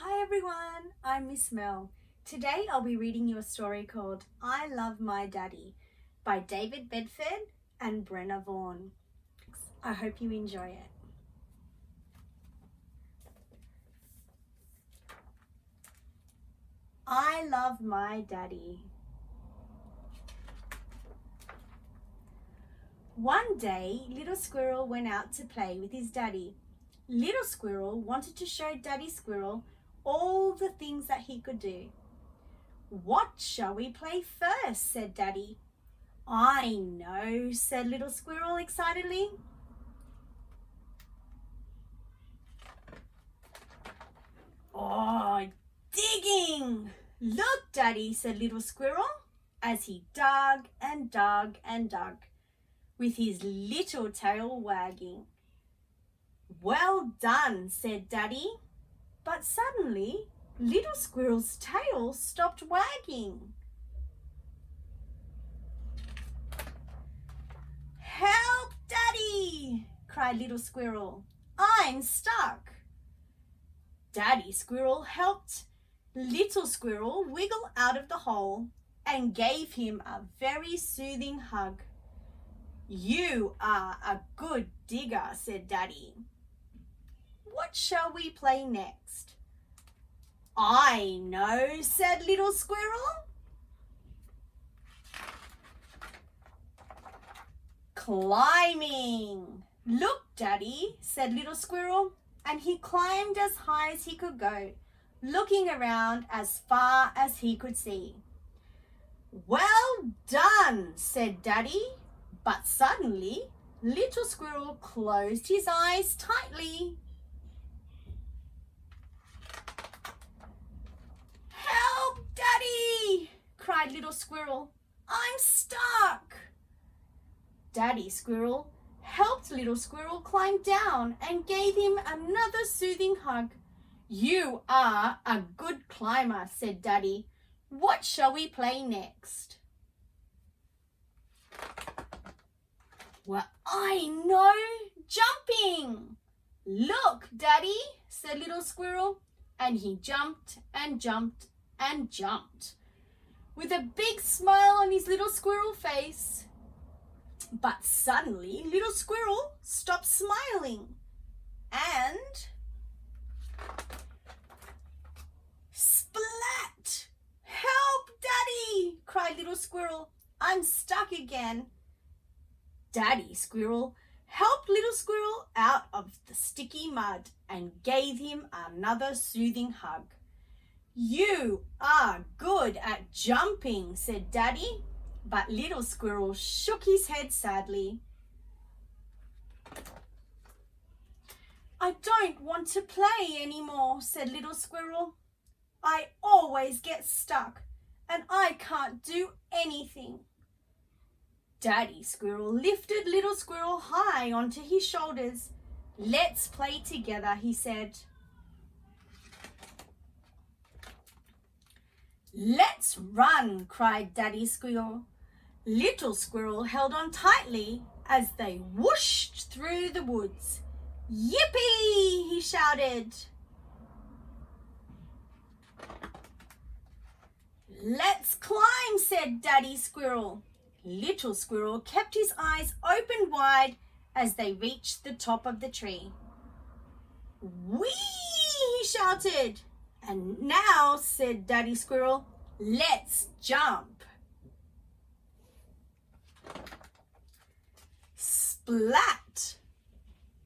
Hi everyone, I'm Miss Mel. Today I'll be reading you a story called I Love My Daddy by David Bedford and Brenna Vaughan. I hope you enjoy it. I love my daddy. One day, Little Squirrel went out to play with his daddy. Little Squirrel wanted to show Daddy Squirrel all the things that he could do. "What shall we play first?" said Daddy. "I know," said Little Squirrel excitedly. "Oh, digging! Look, Daddy," said Little Squirrel as he dug and dug and dug, with his little tail wagging. "Well done," said Daddy. But suddenly, Little Squirrel's tail stopped wagging. "Help, Daddy!" cried Little Squirrel. "I'm stuck." Daddy Squirrel helped Little Squirrel wiggle out of the hole and gave him a very soothing hug. "You are a good digger," said Daddy. "What shall we play next?" "I know," said Little Squirrel. "Climbing." "Look, Daddy," said Little Squirrel, and he climbed as high as he could go, looking around as far as he could see. "Well done," said Daddy, but suddenly Little Squirrel closed his eyes tightly. "Help, Daddy!" cried Little Squirrel. "I'm stuck." Daddy Squirrel helped Little Squirrel climb down and gave him another soothing hug. "You are a good climber," said Daddy. "What shall we play next?" "Well, I know, jumping." "Look, Daddy," said Little Squirrel, and he jumped and jumped and jumped, with a big smile on his little squirrel face. But suddenly, Little Squirrel stopped smiling and splat! "Help, Daddy!" cried Little Squirrel. "I'm stuck again." Daddy Squirrel helped Little Squirrel out of the sticky mud and gave him another soothing hug. "You are good at jumping," said Daddy, but Little Squirrel shook his head sadly. "I don't want to play anymore," said Little Squirrel. "I always get stuck and I can't do anything." Daddy Squirrel lifted Little Squirrel high onto his shoulders. "Let's play together," he said. "Let's run," cried Daddy Squirrel. Little Squirrel held on tightly as they whooshed through the woods. "Yippee!" he shouted. "Let's climb," said Daddy Squirrel. Little Squirrel kept his eyes open wide as they reached the top of the tree. "Whee!" he shouted. "And now," said Daddy Squirrel, "let's jump." Splat!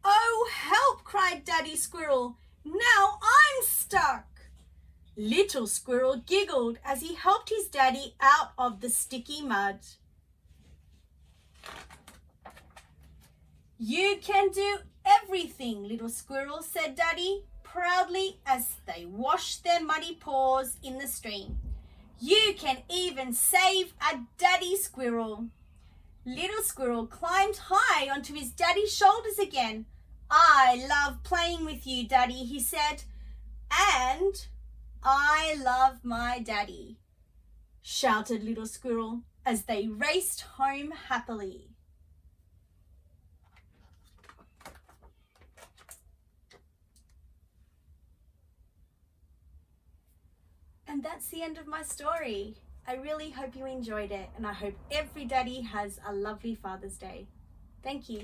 "Oh, help!" cried Daddy Squirrel. "Now I'm stuck." Little Squirrel giggled as he helped his daddy out of the sticky mud. "You can do everything, Little Squirrel," said Daddy proudly as they washed their muddy paws in the stream. "You can even save a Daddy Squirrel." Little Squirrel climbed high onto his daddy's shoulders again. "I love playing with you, Daddy," he said. "And I love my daddy," shouted Little Squirrel as they raced home happily. And that's the end of my story. I really hope you enjoyed it, and I hope every daddy has a lovely Father's Day. Thank you.